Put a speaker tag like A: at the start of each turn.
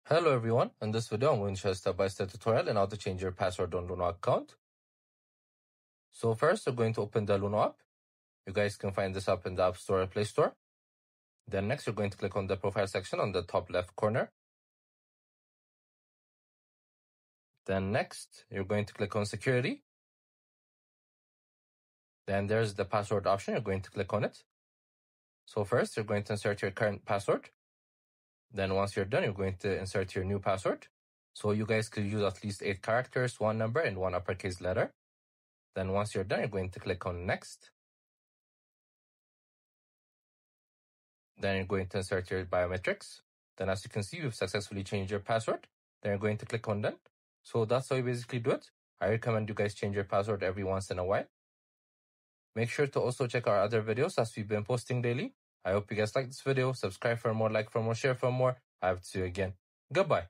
A: Hello everyone, in this video I'm going to show a step-by-step tutorial on how to change your password on Luno account. So first we're going to open the Luno app. You guys can find this app in the App Store or Play Store. Then next you're going to click on the profile section on the top left corner. Then next you're going to click on security. Then there's the password option, you're going to click on it. So first you're going to insert your current password. Then once you're done, you're going to insert your new password. So you guys could use at least 8 characters, 1 number, and 1 uppercase letter. Then once you're done, you're going to click on next. Then you're going to insert your biometrics. Then as you can see, you've successfully changed your password. Then you're going to click on done. So that's how you basically do it. I recommend you guys change your password every once in a while. Make sure to also check our other videos as we've been posting daily. I hope you guys like this video. Subscribe for more, like for more, share for more. I have to see you again. Goodbye.